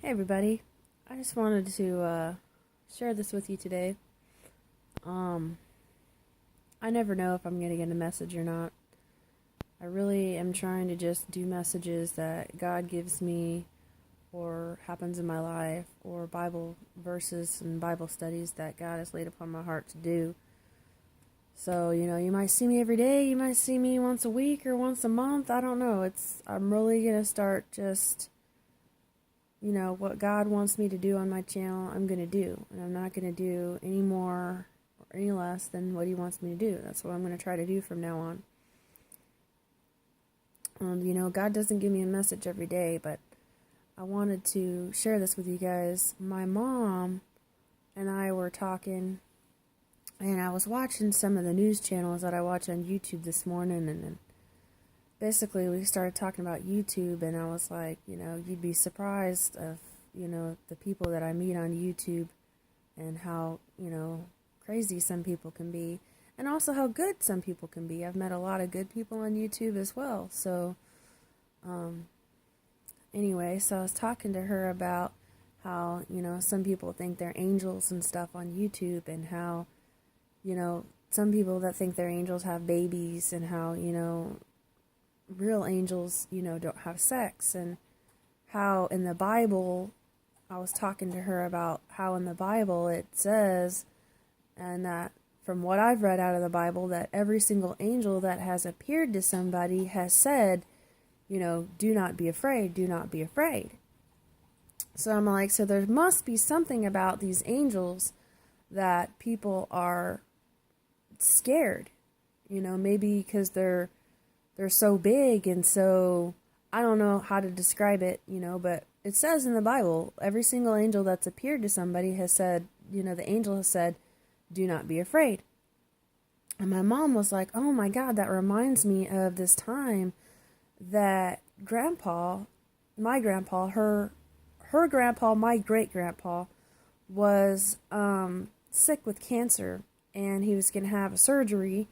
Hey everybody, I just wanted to share this with you today. Um, I never know if I'm going to get a message or not. I really am trying to just do messages that God gives me or happens in my life or Bible verses and Bible studies that God has laid upon my heart to do. So, you might see me every day, you might see me once a week or once a month, I don't know. I'm really going to start just what God wants me to do on my channel, I'm going to do. And I'm not going to do any more or any less than what He wants me to do. That's what I'm going to try to do from now on. God doesn't give me a message every day, but I wanted to share this with you guys. My mom and I were talking, and I was watching some of the news channels that I watch on YouTube this morning, and then basically we started talking about YouTube, and I was like, you'd be surprised of, the people that I meet on YouTube and how, crazy some people can be and also how good some people can be. I've met a lot of good people on YouTube as well. So, anyway, so I was talking to her about how, some people think they're angels and stuff on YouTube, and how, some people that think they're angels have babies, and how, real angels, don't have sex, and how in the Bible, I was talking to her about how in the Bible it says, and that from what I've read out of the Bible, that every single angel that has appeared to somebody has said, do not be afraid, do not be afraid. So I'm like, so there must be something about these angels that people are scared, maybe because they're so big, and so I don't know how to describe it, but it says in the Bible, every single angel that's appeared to somebody has said, the angel has said, do not be afraid. And my mom was like, oh my God, that reminds me of this time that my grandpa, her grandpa, my great grandpa, was sick with cancer, and he was going to have a surgery.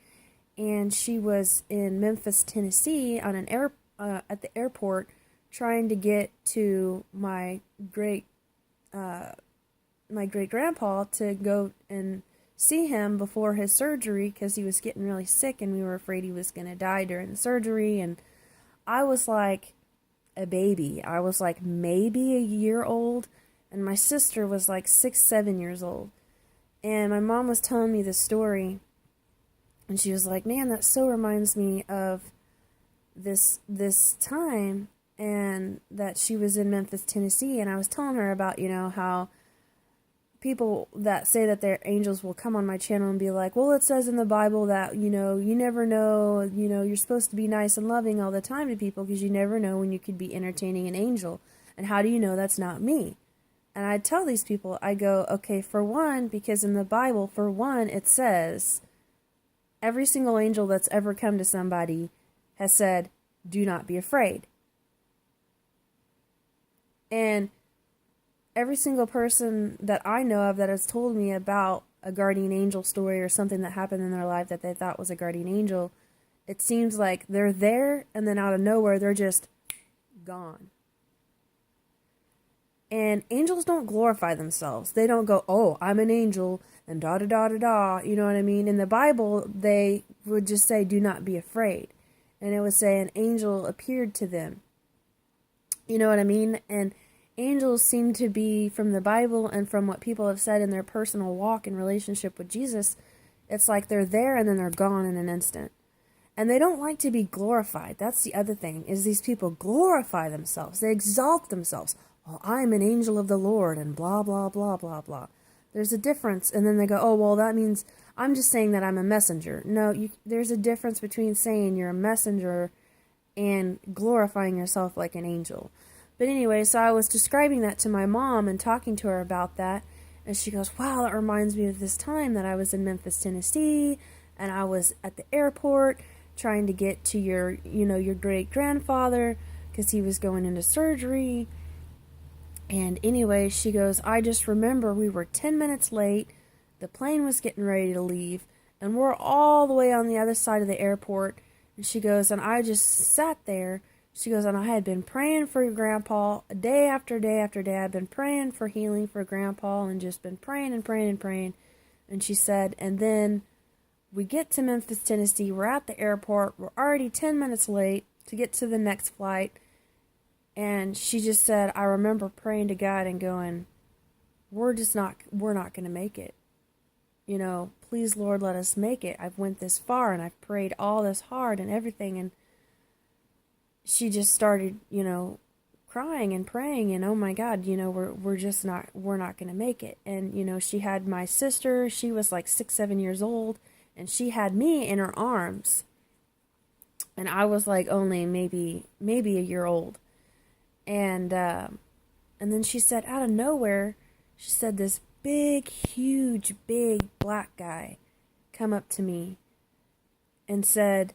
And she was in Memphis, Tennessee, on at the airport, trying to get to my great grandpa to go and see him before his surgery, because he was getting really sick, and we were afraid he was going to die during the surgery. And I was like a baby. I was like maybe a year old, and my sister was like 6, 7 years old. And my mom was telling me this story. And she was like, man, that so reminds me of this time, and that she was in Memphis, Tennessee. And I was telling her about, how people that say that they're angels will come on my channel and be like, well, it says in the Bible that, you never know, you're supposed to be nice and loving all the time to people, because you never know when you could be entertaining an angel. And how do you know that's not me? And I tell these people, I go, okay, for one, because in the Bible, for one, it says, every single angel that's ever come to somebody has said, do not be afraid. And every single person that I know of that has told me about a guardian angel story or something that happened in their life that they thought was a guardian angel, it seems like they're there, and then out of nowhere, they're just gone. And angels don't glorify themselves. They don't go, oh, I'm an angel, and da-da-da-da-da, you know what I mean? In the Bible, they would just say, do not be afraid. And it would say an angel appeared to them. You know what I mean? And angels seem to be, from the Bible and from what people have said in their personal walk and relationship with Jesus, it's like they're there and then they're gone in an instant. And they don't like to be glorified. That's the other thing, is these people glorify themselves. They exalt themselves. Well, I'm an angel of the Lord, and blah, blah, blah, blah, blah. There's a difference. And then they go, oh, well, that means I'm just saying that I'm a messenger. No, there's a difference between saying you're a messenger and glorifying yourself like an angel. But anyway, so I was describing that to my mom and talking to her about that. And she goes, wow, that reminds me of this time that I was in Memphis, Tennessee, and I was at the airport trying to get to your great grandfather, because he was going into surgery. And anyway, she goes, I just remember we were 10 minutes late, the plane was getting ready to leave, and we're all the way on the other side of the airport. And she goes, and I just sat there She goes, and I had been praying for your grandpa day after day after day. I'd been praying for healing for grandpa and just been praying and praying and praying. And she said, and then we get to Memphis, Tennessee. We're at the airport. We're already 10 minutes late to get to the next flight. And she just said, I remember praying to God and going, we're not going to make it. You know, please, Lord, let us make it. I've went this far and I've prayed all this hard and everything. And she just started, you know, crying and praying, and oh my God, you know, we're not going to make it. And, you know, she had my sister, she was like 6, 7 years old, and she had me in her arms. And I was like only maybe a year old. And then she said, out of nowhere, she said, this big, huge, big black guy come up to me and said,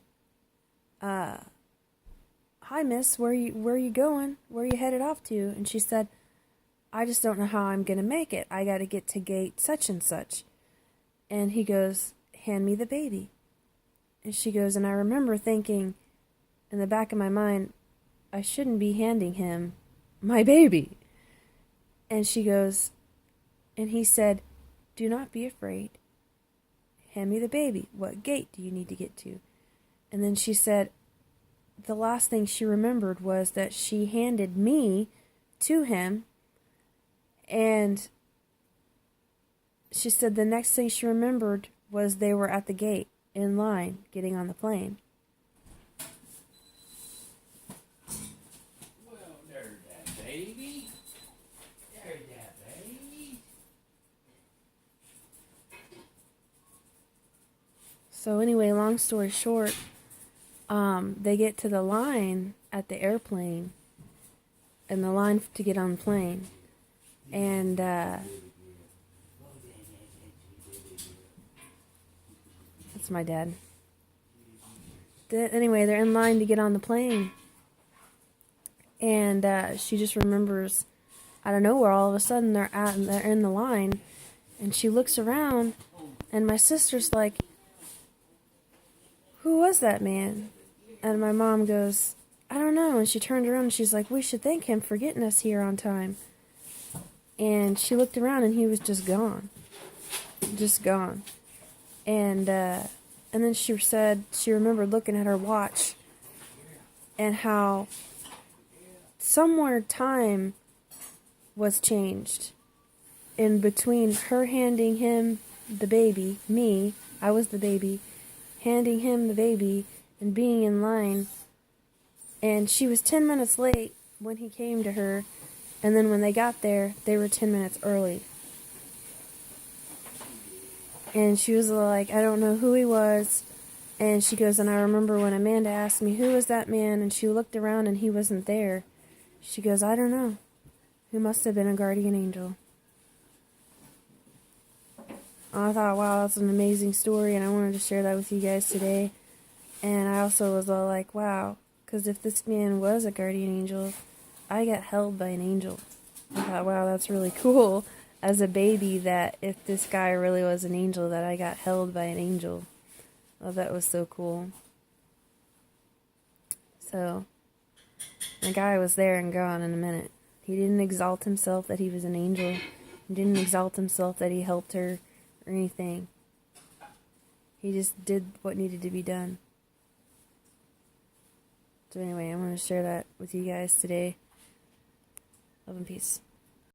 hi miss, where are you going? Where are you headed off to? And she said, I just don't know how I'm going to make it. I got to get to gate such and such. And he goes, hand me the baby. And she goes, and I remember thinking in the back of my mind, I shouldn't be handing him my baby. And she goes, and he said, do not be afraid. Hand me the baby. What gate do you need to get to? And then she said, the last thing she remembered was that she handed me to him. And she said the next thing she remembered was they were at the gate in line getting on the plane. Well, there's that baby. There's that baby. So anyway, long story short, they get to the line at the airplane, and the line to get on the plane, and that's my dad. Anyway, they're in line to get on the plane, and she just remembers, out of nowhere, all of a sudden they're in the line, and she looks around, and my sister's like, who was that man? And my mom goes, I don't know. And she turned around and she's like, we should thank him for getting us here on time. And she looked around and he was just gone. Just gone. And then she said she remembered looking at her watch and how somewhere time was changed in between her handing him the baby, me, I was the baby, handing him the baby and being in line. And she was 10 minutes late when he came to her, and then when they got there, they were 10 minutes early. And she was like, I don't know who he was. And she goes, and I remember when Amanda asked me, who was that man? And she looked around and he wasn't there. She goes, I don't know. He must have been a guardian angel. I thought, wow, that's an amazing story, and I wanted to share that with you guys today. And I also was all like, wow, because if this man was a guardian angel, I got held by an angel. I thought, wow, that's really cool. As a baby, that if this guy really was an angel, that I got held by an angel. Oh, that was so cool. So, the guy was there and gone in a minute. He didn't exalt himself that he was an angel. He didn't exalt himself that he helped her or anything. He just did what needed to be done. So anyway, I'm going to share that with you guys today. Love and peace.